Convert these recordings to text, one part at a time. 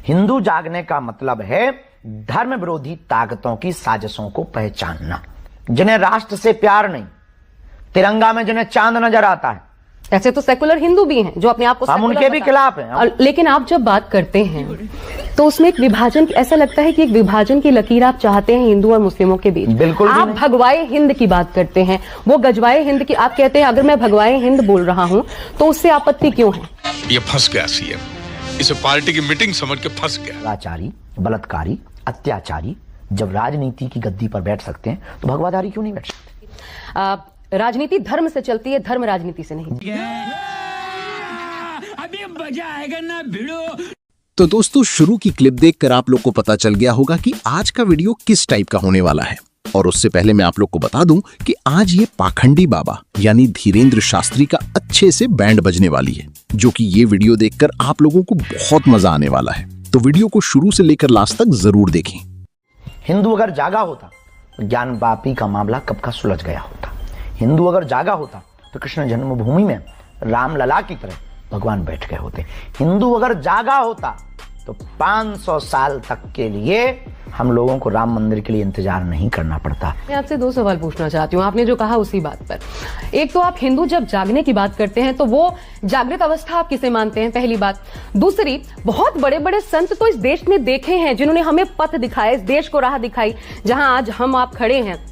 हिंदू जागने का मतलब है धर्म विरोधी ताकतों की साजिशों को पहचानना, जिन्हें राष्ट्र से प्यार नहीं, तिरंगा में जिन्हें चांद नजर आता है। ऐसे तो सेकुलर हिंदू भी हैं जो अपने आप को हम उनके भी खिलाफ हैं। लेकिन आप जब बात करते हैं तो उसमें एक विभाजन, ऐसा लगता है कि एक विभाजन की लकीर आप चाहते हैं हिंदू और मुस्लिमों के बीच। बिल्कुल आप भगवाए हिंद की बात करते हैं, वो गजवाए हिंद की आप कहते हैं। अगर मैं भगवाए हिंद बोल रहा हूं तो उससे आपत्ति क्यों है? ये फंस गया सीएम, इसे पार्टी की मीटिंग समझ के फंस गया। आचारी, बलात्कारी, अत्याचारी जब राजनीति की गद्दी पर बैठ सकते हैं तो भगवाधारी क्यों नहीं बैठ सकते? राजनीति धर्म से चलती है, धर्म राजनीति से नहीं। अभी मजा आएगा ना भिड़ो। तो दोस्तों, शुरू की क्लिप देखकर आप लोग को पता चल गया होगा कि आज का वीडियो किस टाइप का होने वाला है। और उससे पहले मैं आप लोग को बता दूं कि आज ये पाखंडी बाबा यानी धीरेन्द्र शास्त्री का अच्छे से बैंड बजने वाली है, जो कि ये वीडियो देखकर आप लोगों को बहुत मजा आने वाला है। तो वीडियो को शुरू से लेकर लास्ट तक जरूर देखें। हिंदू अगर जागा होता तो ज्ञान वापी का मामला कब का सुलझ गया होता। हिंदू अगर जागा होता तो कृष्ण जन्मभूमि में रामलला की तरह भगवान बैठ गए होते। हिंदू अगर जागा होता तो 500 साल तक के लिए हम लोगों को राम मंदिर के लिए इंतजार नहीं करना पड़ता। मैं आपसे 2 सवाल पूछना चाहती हूँ, आपने जो कहा उसी बात पर। एक तो आप हिंदू जब जागने की बात करते हैं तो वो जागृत अवस्था आप किसे मानते हैं, पहली बात। दूसरी, बहुत बड़े बड़े संत तो इस देश में देखे हैं जिन्होंने हमें पथ दिखाया, इस देश को राह दिखाई, जहां आज हम आप खड़े हैं।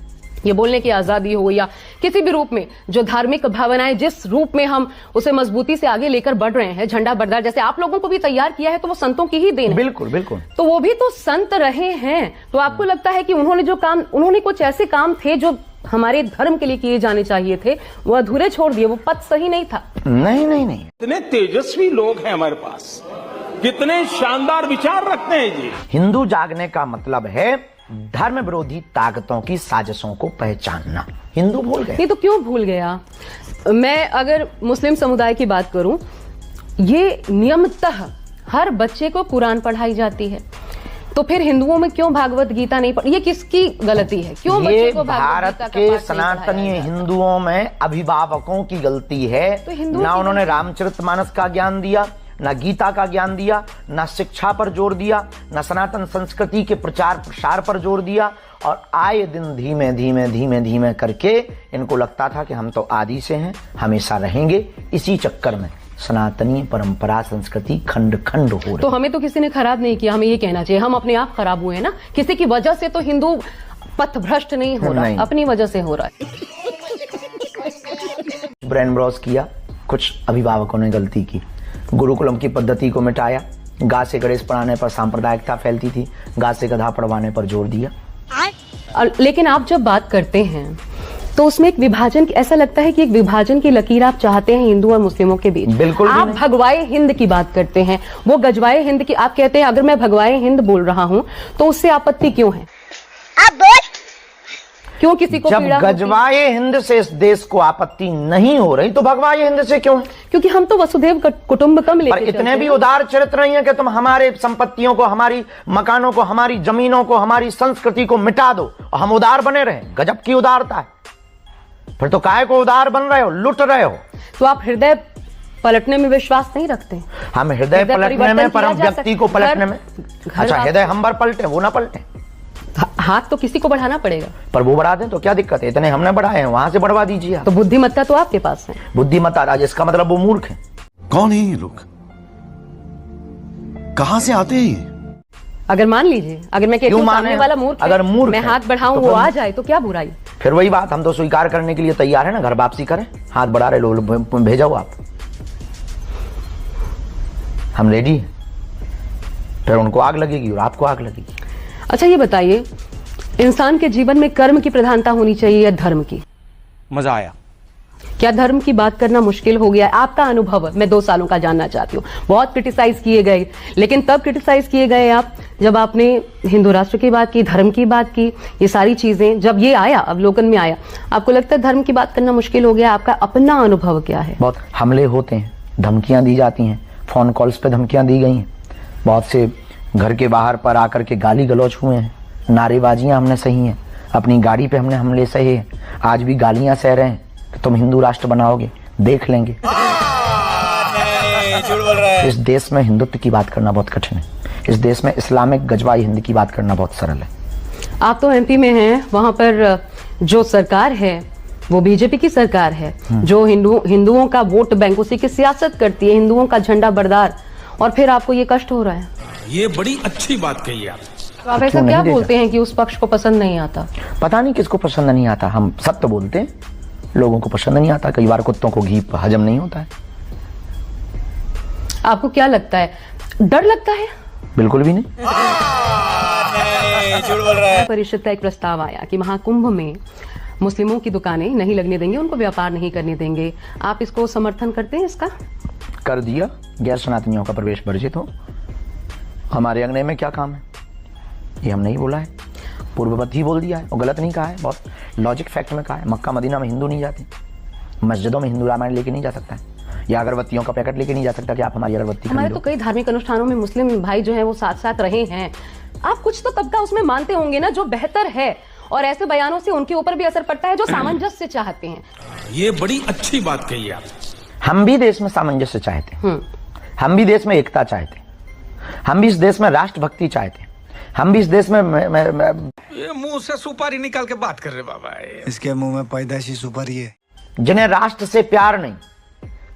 ये बोलने की आजादी हो या किसी भी रूप में जो धार्मिक भावनाएं जिस रूप में हम उसे मजबूती से आगे लेकर बढ़ रहे हैं, झंडा बरदार जैसे आप लोगों को भी तैयार किया है, तो वो संतों की ही देन है। बिल्कुल बिल्कुल। तो वो भी तो संत रहे हैं। तो आपको लगता है कि उन्होंने कुछ ऐसे काम थे जो हमारे धर्म के लिए किए जाने चाहिए थे, वो अधूरे छोड़ दिए, वो पथ सही नहीं था? नहीं नहीं नहीं। कितने तेजस्वी लोग हैं हमारे पास, कितने शानदार विचार रखते हैं जी। हिंदू जागने का मतलब है धर्म विरोधी ताकतों की साजिशों को पहचानना। हिंदू भूल गए। नहीं तो क्यों भूल गया? मैं अगर मुस्लिम समुदाय की बात करूं, ये नियमतः हर बच्चे को कुरान पढ़ाई जाती है, तो फिर हिंदुओं में क्यों भागवत गीता नहीं पढ़? ये किसकी गलती है? क्यों बच्चे को भारत के सनातनी हिंदुओं में अभिभावकों की गलती है। तो ना उन्होंने रामचरितमानस का ज्ञान दिया, ना गीता का ज्ञान दिया, ना शिक्षा पर जोर दिया, ना सनातन संस्कृति के प्रचार प्रसार पर जोर दिया। और आए दिन धीमे धीमे धीमे धीमे करके इनको लगता था कि हम तो आदि से हैं, हमेशा रहेंगे। इसी चक्कर में सनातनी परंपरा संस्कृति खंड खंड हो रही। तो हमें तो किसी ने खराब नहीं किया, हमें ये कहना चाहिए हम अपने आप खराब हुए हैं ना। किसी की वजह से तो हिंदू पथ भ्रष्ट नहीं हो रहा, अपनी वजह से हो रहा है। ब्रेन ब्रॉस किया, कुछ अभिभावकों ने गलती की, गुरुकुलम की पद्धति को मिटाया, गा से गणेश पढ़ाने पर सांप्रदायिकता फैलती थी, गा से गधा पढ़वाने पर जोर दिया। लेकिन आप जब बात करते हैं तो उसमें एक विभाजन, ऐसा लगता है कि एक विभाजन की लकीर आप चाहते हैं हिंदू और मुस्लिमों के बीच। बिल्कुल। आप भगवाए हिंद की बात करते हैं, वो गजवाए हिंद की आप कहते हैं। अगर मैं भगवाए हिंद बोल रहा हूं तो उससे आपत्ति क्यों है? क्यों किसी को जब पीड़ा? गजवाए हिंद से इस देश को आपत्ति नहीं हो रही तो भगवाए हिंद से क्यों है? क्योंकि हम तो वसुधैव कुटुंबकम लेके पर इतने भी उदार चरित्र नहीं है कि तुम हमारे संपत्तियों को, हमारी मकानों को, हमारी जमीनों को, हमारी संस्कृति को मिटा दो और हम उदार बने रहे। गजब की उदारता है। फिर तो काहे को उदार बन रहे हो, लुट रहे हो। तो आप हृदय पलटने में विश्वास नहीं रखते? हम हृदय पलटने में, पर हम व्यक्ति को पलटने में। अच्छा, हृदय हम पर पलटे, वो ना पलटे। हाथ तो किसी को बढ़ाना पड़ेगा। पर वो बढ़ा दें तो क्या दिक्कत है? इतने हमने बढ़ाए हैं, वहां से बढ़वा दीजिए। तो बुद्धिमत्ता तो आपके पास है। बुद्धिमत्ता राज, इसका मतलब वो मूर्ख है। कौन है ये लोग? कहां से आते हैं? अगर मान लीजिए, अगर मैं कहती हूं सामने वाला मूर्ख है, अगर मूर्ख मैं हाथ बढ़ाऊं वो आ जाए तो क्या बुराई? फिर वही बात, हम तो स्वीकार करने के लिए तैयार है ना, घर वापसी करें। हाथ बढ़ा रहे लोग, भेजाओ आप, हम रेडी हैं। फिर उनको आग लगेगी और आपको आग लगेगी। अच्छा ये बताइए, इंसान के जीवन में कर्म की प्रधानता होनी चाहिए या धर्म की? मजा आया। क्या धर्म की बात करना मुश्किल हो गया? आपका अनुभव मैं 2 सालों का जानना चाहती हूँ। बहुत क्रिटिसाइज किए गए, लेकिन तब क्रिटिसाइज किए गए आप जब आपने हिंदू राष्ट्र की बात की, धर्म की बात की, ये सारी चीजें जब ये आया, अवलोकन में आया, आपको लगता है धर्म की बात करना मुश्किल हो गया? आपका अपना अनुभव क्या है? बहुत हमले होते हैं, धमकियां दी जाती हैं, फोन कॉल्स पे धमकियां दी गई हैं, बहुत से घर के बाहर पर आकर के गाली गलौज हुए हैं, नारेबाजियां हमने सही हैं, अपनी गाड़ी पे हमने हमले सहे हैं, आज भी गालियां सह रहे हैं कि तुम हिंदू राष्ट्र बनाओगे, देख लेंगे। इस देश में हिंदुत्व की बात करना बहुत कठिन है। इस देश में इस्लामिक गजवा हिंद की बात करना बहुत सरल है। आप तो एमपी में हैं, वहां पर जो सरकार है वो बीजेपी की सरकार है, जो हिंदुओं का वोट बैंक उसी की सियासत करती है, हिंदुओं का झंडा बरदार, और फिर आपको ये कष्ट हो रहा है। ये बड़ी अच्छी बात कही आप। तो आप ऐसा क्या बोलते हैं कि उस पक्ष को पसंद नहीं आता? पता नहीं किसको पसंद नहीं आता, हम सब तो बोलते हैं, लोगों को पसंद नहीं आता। कई बार कुत्तों को घी हजम नहीं होता है। आपको क्या लगता है, डर लगता है? बिल्कुल भी नहीं। परिषद का एक प्रस्ताव आया कि महाकुंभ में मुस्लिमों की दुकानें नहीं लगने देंगे, उनको व्यापार नहीं करने देंगे। आप इसको समर्थन करते हैं इसका? कर दिया, गैर सनातनियों का प्रवेश वर्जित हो। हमारे अंगने में क्या काम है, ये हम नहीं बोला है, पूर्ववत ही बोल दिया है, और गलत नहीं कहा है, बहुत लॉजिक फैक्ट में कहा है। मक्का मदीना में हिंदू नहीं जाते, मस्जिदों में हिंदू रामायण लेके नहीं जा सकता है, या अगरबत्तियों का पैकेट लेके नहीं जा सकता कि आप हमारी अगरबत्ती हमारे तो कई धार्मिक अनुष्ठानों में मुस्लिम भाई जो है वो साथ साथ रहे हैं। आप कुछ तो तबका उसमें मानते होंगे ना जो बेहतर है, और ऐसे बयानों से उनके ऊपर भी असर पड़ता है जो सामंजस्य चाहते हैं। ये बड़ी अच्छी बात कही आप। हम भी देश में सामंजस्य चाहते हैं, हम भी देश में एकता चाहते हैं, हम भी इस देश में राष्ट्रभक्ति चाहते हैं, हम भी इस देश में ये मुंह से सुपारी निकाल के बात कर रहे बाबा। इसके मुंह में पैदाइशी सुपारी है। जिन्हें राष्ट्र से प्यार नहीं,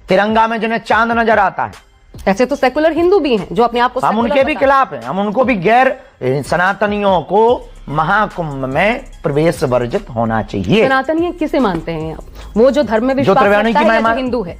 तिरंगा में जिन्हें चांद नजर आता है। ऐसे तो सेकुलर हिंदू भी हैं जो अपने आप को हम उनके भी खिलाफ हैं, हम उनको भी गैर सनातनियों को महाकुंभ में प्रवेश वर्जित होना चाहिए। सनातनी किसे मानते हैं आप? वो जो धर्म में विश्वास रखता है या जो हिंदू है?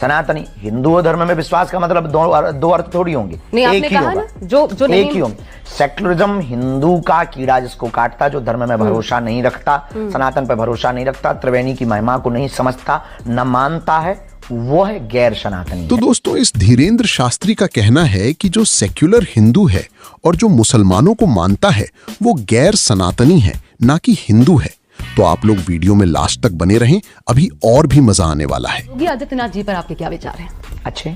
सनातनी हिंदू धर्म में विश्वास का मतलब दो अर्थ थोड़ी होंगे, नहीं, आपने एक ही कहा होगा, ना, जो एक ही होंगे। सेक्युलरिज्म हिंदू का कीड़ा जिसको काटता, जो धर्म में भरोसा नहीं रखता, सनातन पर भरोसा नहीं रखता, त्रिवेणी की महिमा को नहीं समझता, न मानता है, वो है गैर सनातनी। तो दोस्तों, इस धीरेंद्र शास्त्री का कहना है कि जो सेक्युलर हिंदू है और जो मुसलमानों को मानता है वो गैर सनातनी है, ना कि हिंदू है। तो आप लोग वीडियो में लास्ट तक बने रहें, अभी और भी मजा आने वाला है। योगी आदित्यनाथ जी पर आपके क्या विचार हैं? अच्छे,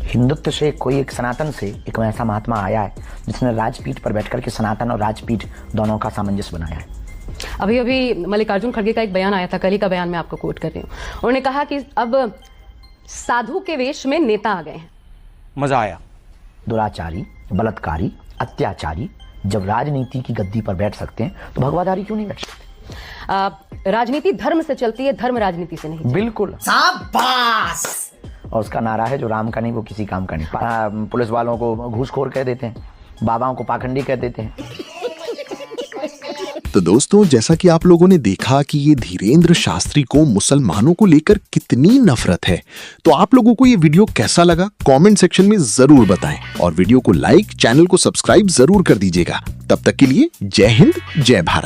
हिंदुत्व से कोई एक सनातन से एक ऐसा महात्मा आया है जिसने राजपीठ पर बैठकर के सनातन और राजपीठ दोनों का सामंजस्य बनाया है। अभी अभी मल्लिकार्जुन खड़गे का एक बयान आया था, कल ही का बयान मैं आपको कोट कर रही हूँ। उन्होंने कहा कि अब साधु के वेश में नेता आ गए हैं। मजा आया। दुराचारी, बलात्कारी, अत्याचारी जब राजनीति की गद्दी पर बैठ सकते हैं तो भगवाधारी क्यों नहीं बैठ सकते? राजनीति धर्म से चलती है, धर्म राजनीति से नहीं। बिल्कुल, शाबाश। और उसका नारा है जो राम का नहीं वो किसी काम का नहीं। पुलिस वालों को घूसखोर कह देते हैं, बाबाओं को पाखंडी कह देते हैं। तो दोस्तों, जैसा कि आप लोगों ने देखा कि ये धीरेंद्र शास्त्री को मुसलमानों को लेकर कितनी नफरत है, तो आप लोगों को ये वीडियो कैसा लगा कमेंट सेक्शन में जरूर बताएं, और वीडियो को लाइक, चैनल को सब्सक्राइब जरूर कर दीजिएगा। तब तक के लिए जय हिंद, जय भारत।